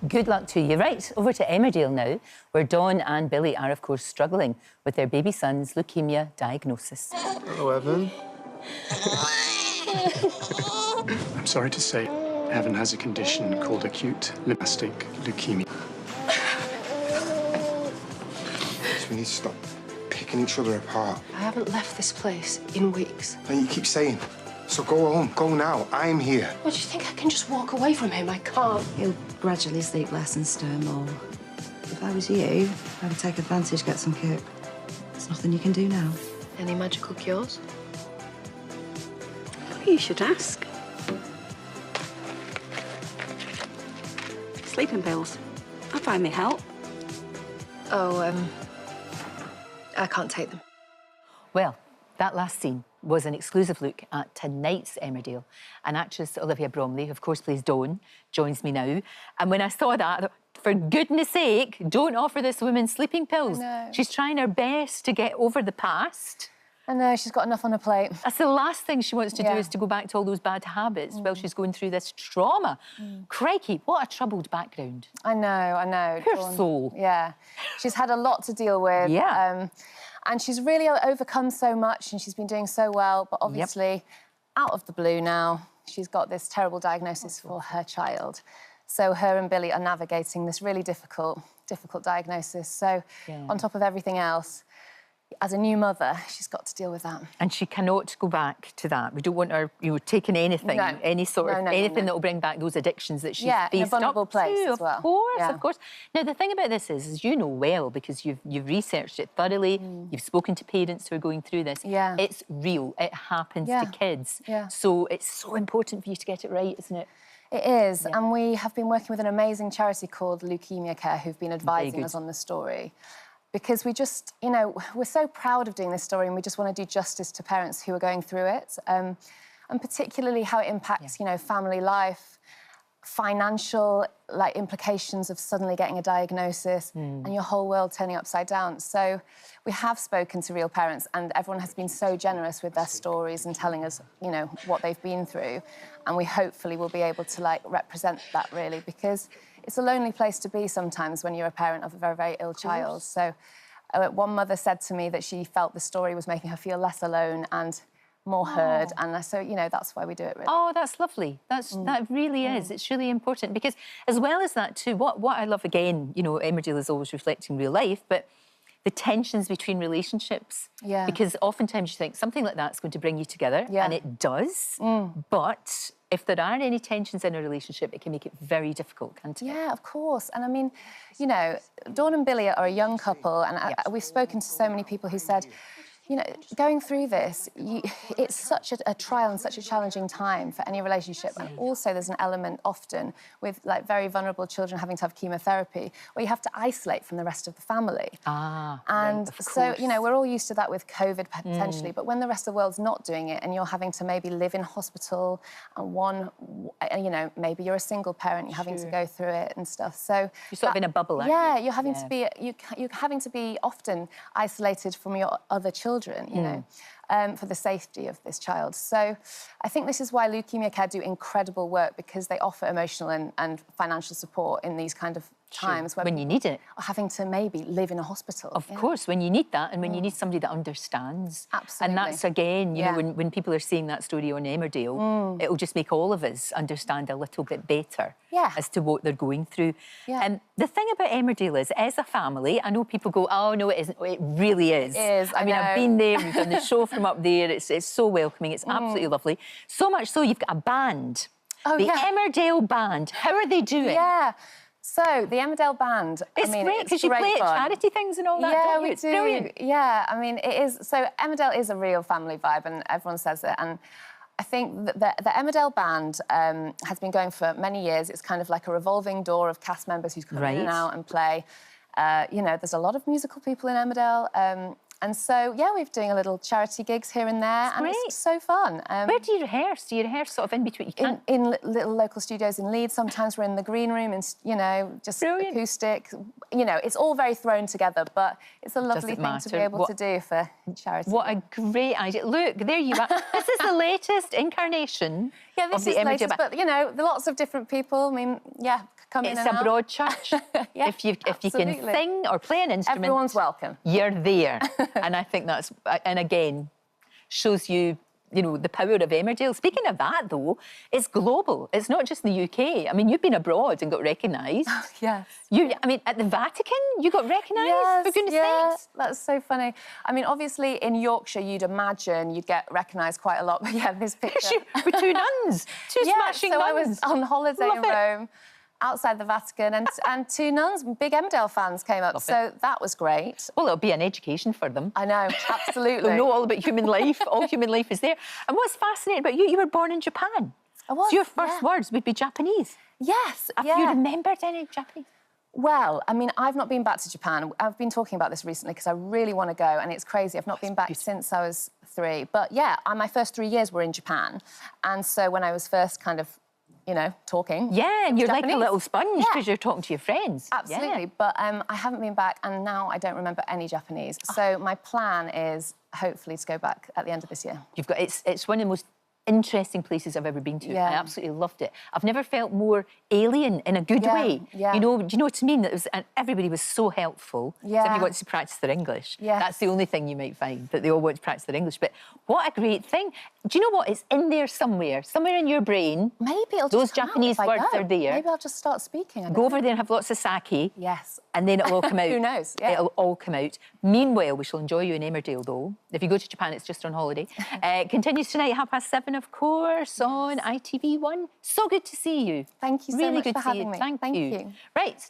Good luck to you. Right, over to Emmerdale now, where Dawn and Billy are, of course, struggling with their baby son's leukaemia diagnosis. Hello, Evan. I'm sorry to say, Evan has a condition called acute lymphoblastic leukemia. We need to stop picking each other apart. I haven't left this place in weeks. And you keep saying, so go home, go now, I'm here. What, do you think I can just walk away from him? I can't. He'll gradually sleep less and stir more. If I was you, I would take advantage, get some kip. There's nothing you can do now. Any magical cures? You should ask. Sleeping pills. I find they help. Oh, I can't take them. Well, that last scene was an exclusive look at tonight's Emmerdale. And actress Olivia Bromley, who of course plays Dawn, joins me now. And when I saw that, I thought, for goodness sake, don't offer this woman sleeping pills. I know. She's trying her best to get over the past. I know, she's got enough on her plate. That's the last thing she wants to do, is to go back to all those bad habits while she's going through this trauma. Crikey, what a troubled background. I know. Poor Dawn. soul. Yeah. She's had a lot to deal with. Yeah. And she's really overcome so much and she's been doing so well, but obviously, out of the blue now, she's got this terrible diagnosis for her child. So her and Billy are navigating this really difficult diagnosis. So on top of everything else, as a new mother, she's got to deal with that. And she cannot go back to that. We don't want her, taking anything, any sort of anything that will bring back those addictions that she's faced in a vulnerable place to. as well. Of course. Now, the thing about this is you know well, because you've researched it thoroughly, you've spoken to parents who are going through this. Yeah. It's real. It happens to kids. Yeah. So it's so important for you to get it right, isn't it? It is, and we have been working with an amazing charity called Leukaemia Care who've been advising us on the story. Because we just, we're so proud of doing this story and we just want to do justice to parents who are going through it. And particularly how it impacts, family life, financial, implications of suddenly getting a diagnosis and your whole world turning upside down. So we have spoken to real parents and everyone has been so generous with their stories and telling us, what they've been through. And we hopefully will be able to, represent that, really, because it's a lonely place to be sometimes when you're a parent of a very, very ill child. So one mother said to me that she felt the story was making her feel less alone and more heard. And so, that's why we do it, really. Oh, that's lovely. That really is. It's really important because, as well as that too, what I love, again, Emmerdale is always reflecting real life, but the tensions between relationships. Yeah. Because oftentimes you think something like that's going to bring you together, and it does. But if there aren't any tensions in a relationship, it can make it very difficult, can't it? Yeah, of course. And I mean, Dawn and Billy are a young couple, and we've spoken to so many people who said, going through this, it's such a trial and such a challenging time for any relationship. And also there's an element often with very vulnerable children having to have chemotherapy where you have to isolate from the rest of the family. And so, we're all used to that with COVID potentially, but when the rest of the world's not doing it and you're having to maybe live in hospital and maybe you're a single parent, you're having to go through it and stuff. So you're sort of in a bubble, aren't you? Yeah, you're having to be, you're having to be often isolated from your other children, for the safety of this child. So I think this is why Leukaemia Care do incredible work, because they offer emotional and financial support in these kind of times when you need it. Are having to maybe live in a hospital. Of course, when you need that and when you need somebody that understands. Absolutely. And that's, again, when people are seeing that story on Emmerdale, it'll just make all of us understand a little bit better as to what they're going through. And the thing about Emmerdale is, as a family, I know people go, oh, no, it isn't. It really is. It is, I mean, I've been there, we've done the show from up there. It's so welcoming. It's absolutely lovely. So much so, you've got a band. Oh, the Emmerdale Band. How are they doing? Yeah. So, the Emmerdale Band, it's great, because you play at charity things and all that, don't you? It's brilliant. Yeah, I mean, it is. So, Emmerdale is a real family vibe, and everyone says it. And I think that the Emmerdale Band has been going for many years. It's kind of like a revolving door of cast members who come in and out and play. There's a lot of musical people in Emmerdale. And so, we're doing a little charity gigs here and there, and it's so fun. Where do you rehearse? Do you rehearse sort of in between? You can't... In little local studios in Leeds. Sometimes we're in the green room and, just acoustic. It's all very thrown together, but it's a lovely thing to be able to do for charity. What a great idea. Look, there you are. This is the latest incarnation of the Emmerdale Band. But, lots of different people. I mean, come in It's and a out. broad church. Yeah, if you can absolutely. sing or play an instrument, Everyone's welcome. You're there. And I think that's, and again, shows you, you know, the power of Emmerdale. Speaking of that, though, it's global. It's not just in the UK. I mean, you've been abroad and got recognised. Yes. I mean, at the Vatican, you got recognised, for goodness sakes. That's so funny. I mean, obviously, in Yorkshire, you'd imagine you'd get recognised quite a lot. But yeah, this picture... With two nuns, two smashing so nuns. I was on holiday in Rome, outside the Vatican, and two nuns, big Emmerdale fans, came up. So that was great. Well, it'll be an education for them. I know, absolutely. They'll know all about human life. All human life is there. And what's fascinating about you, you were born in Japan. I was, so your first words would be Japanese. Yes, Have you remembered any Japanese? Well, I mean, I've not been back to Japan. I've been talking about this recently because I really want to go, and it's crazy. I've not been back since I was 3. But yeah, my first 3 years were in Japan. And so when I was first kind of, you know, talking... Yeah, and you're Japanese. like a little sponge because you're talking to your friends. Absolutely. Yeah. But I haven't been back, and now I don't remember any Japanese. So my plan is hopefully to go back at the end of this year. You've got it's one of the most interesting places I've ever been to. Yeah. I absolutely loved it. I've never felt more alien in a good way. Yeah. You know, do you know what I mean? It was, and everybody was so helpful. Yeah. So everybody wants to practice their English. Yeah. That's the only thing you might find, that they all want to practice their English. But what a great thing. Do you know what? It's in there somewhere in your brain. Maybe it'll just Those come out Japanese if I words go. are there. Maybe I'll just start speaking. Go over there and have lots of sake. Yes. And then it'll all come out. Who knows? Yeah. It'll all come out. Meanwhile, we shall enjoy you in Emmerdale, though. If you go to Japan, it's just on holiday. Continues tonight, 7:30, of course, on ITV1. So good to see you. Thank you so really much good for to see having you. me. Thank you. Right, still